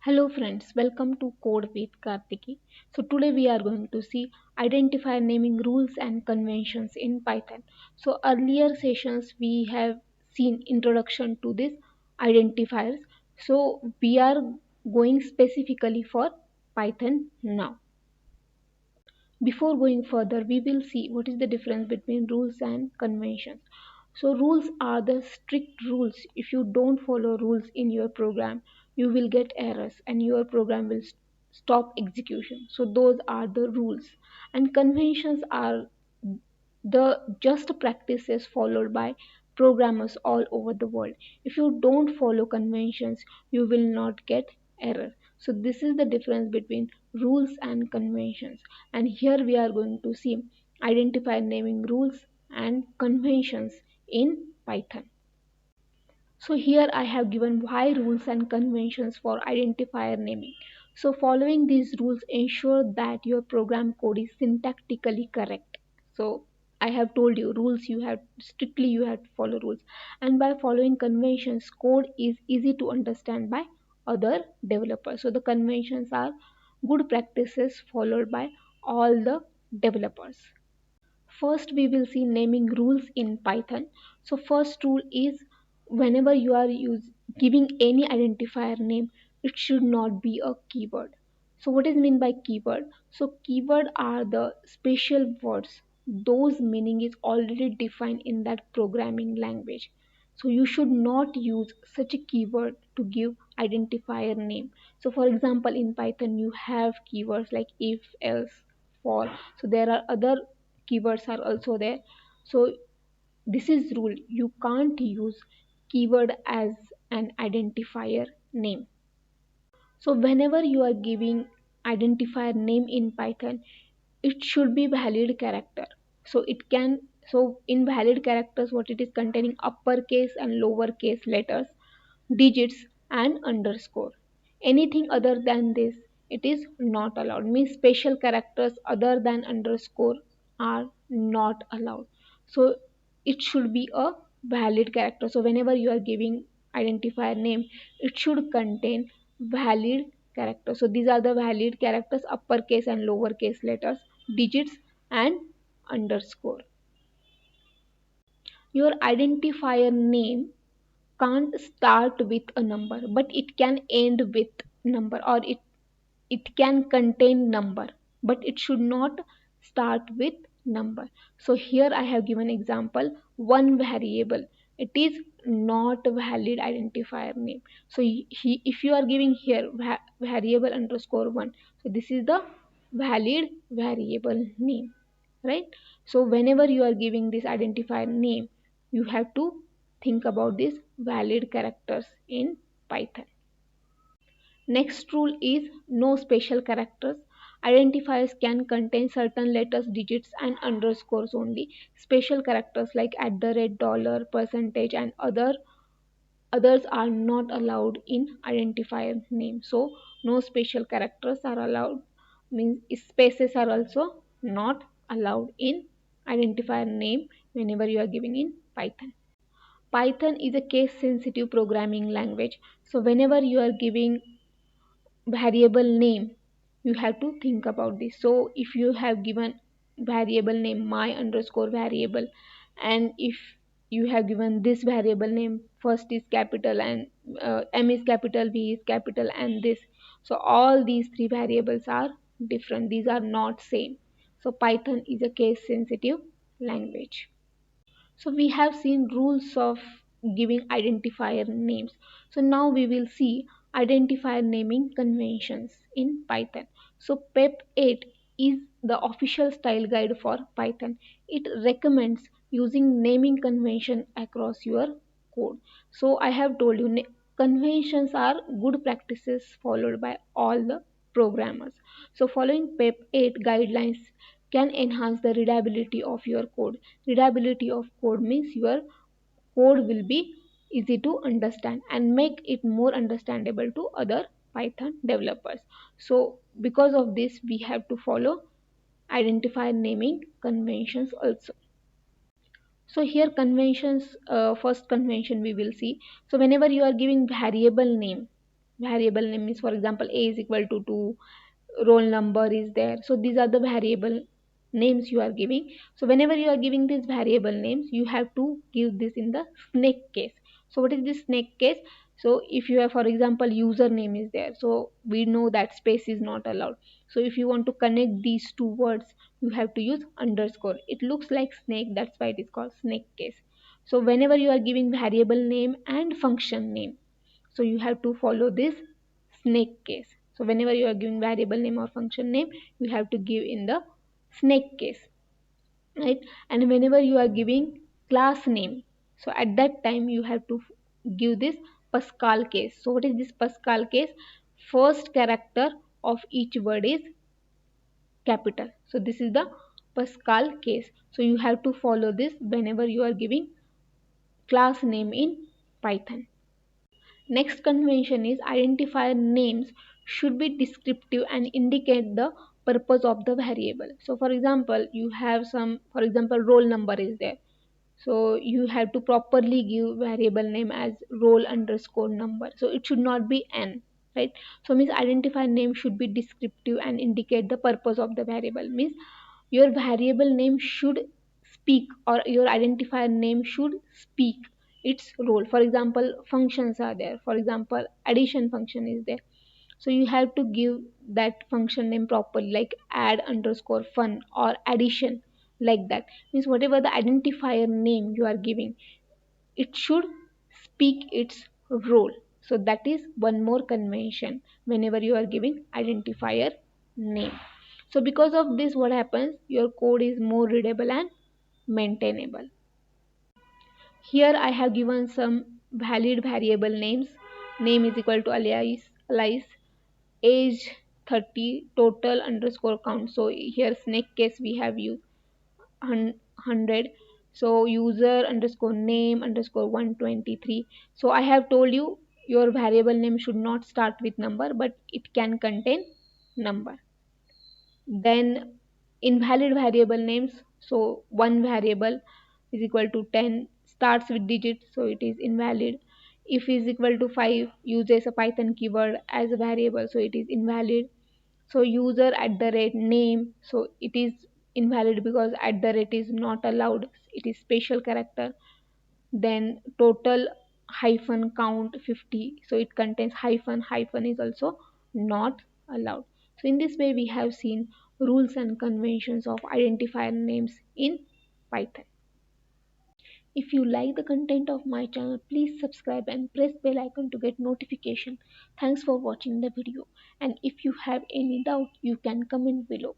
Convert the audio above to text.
Hello friends, welcome to Code with Kartiki. So today we are going to see identifier naming rules and conventions in Python. So earlier sessions we have seen introduction to these identifiers. So we are going specifically for Python now. Before going further, we will see what is the difference between rules and conventions. So rules are the strict rules. If you don't follow rules in your program, you will get errors and your program will stop execution. So those are the rules. And conventions are the just practices followed by programmers all over the world. If you don't follow conventions, you will not get error. So this is the difference between rules and conventions. And here we are going to see identifier naming rules and conventions in Python. So here I have given why rules and conventions for identifier naming. So following these rules ensure that your program code is syntactically correct. So I have told you rules, you have to follow rules, and by following conventions code is easy to understand by other developers. So the conventions are good practices followed by all the developers. First, we will see naming rules in Python. So first rule is whenever you are giving any identifier name, it should not be a keyword. So what is meant by keyword? So keyword are the special words. Those meaning is already defined in that programming language. So you should not use such a keyword to give identifier name. So for example, in Python, you have keywords like if, else, for. So there are other keywords are also there. So this is rule, you can't use keyword as an identifier name. So whenever you are giving identifier name in Python, it should be valid character. So in valid characters, what it is containing uppercase and lowercase letters, digits and underscore. Anything other than this, it is not allowed. Means special characters other than underscore are not allowed. So it should be a valid character. So whenever you are giving identifier name, it should contain valid characters. So these are the valid characters: uppercase and lowercase letters, digits and underscore. Your identifier name can't start with a number, but it can end with number, or it can contain number, but it should not start with number. So here I have given example one variable. It is not a valid identifier name. So if you are giving here variable underscore one, so this is the valid variable name, right? So whenever you are giving this identifier name, you have to think about these valid characters in Python. Next rule is no special characters. Identifiers can contain certain letters, digits and underscores only. Special characters like at the rate, dollar, percentage and others are not allowed in identifier name. So no special characters are allowed, means spaces are also not allowed in identifier name whenever you are giving in Python. Python is a case sensitive programming language. So whenever you are giving variable name, you have to think about this. So if you have given variable name my underscore variable, and if you have given this variable name, first is capital and m is capital, v is capital and this, so all these three variables are different, these are not same. So Python is a case sensitive language. So we have seen rules of giving identifier names. So now we will see identifier naming conventions in Python. So PEP 8 is the official style guide for Python. It recommends using naming convention across your code. So I have told you conventions are good practices followed by all the programmers. So following PEP 8 guidelines can enhance the readability of your code. Readability of code means your code will be easy to understand and make it more understandable to other Python developers. So because of this, we have to follow identifier naming conventions also. So here conventions, first convention we will see. So whenever you are giving variable name, variable name is, for example, a is equal to 2, roll number is there. So these are the variable names you are giving. So whenever you are giving these variable names, you have to give this in the snake case. So what is this snake case? So if you have, for example, username is there, so we know that space is not allowed. So if you want to connect these two words, you have to use underscore. It looks like snake, that's why it is called snake case. So whenever you are giving variable name and function name, so you have to follow this snake case. So whenever you are giving variable name or function name, you have to give in the snake case, right? And whenever you are giving class name, so at that time you have to give this Pascal case. So what is this Pascal case? First character of each word is capital. So this is the Pascal case. So you have to follow this whenever you are giving class name in Python. Next convention is identifier names should be descriptive and indicate the purpose of the variable. So for example, you have some, for example, roll number is there. So you have to properly give variable name as roll underscore number. So it should not be n, right? So means identifier name should be descriptive and indicate the purpose of the variable. Means your variable name should speak, or your identifier name should speak its role. For example, functions are there. For example, addition function is there. So you have to give that function name properly, like add underscore fun or addition, like that. Means whatever the identifier name you are giving, it should speak its role. So that is one more convention whenever you are giving identifier name. So because of this, what happens, your code is more readable and maintainable. Here I have given some valid variable names. Name is equal to alias, age 30, total underscore count. So here snake case we have used 100. So user underscore name underscore 123. So I have told you your variable name should not start with number, but it can contain number. Then invalid variable names, so one variable is equal to 10 starts with digits, so it is invalid. If is equal to 5 uses a python keyword as a variable, so it is invalid. So user at the rate name, so it is invalid because at the rate is not allowed, it is special character. Then total hyphen count 50, so it contains hyphen, hyphen is also not allowed. So in this way we have seen rules and conventions of identifier names in Python. If you like the content of my channel, please subscribe and press bell icon to get notification. Thanks for watching the video, and if you have any doubt, you can comment below.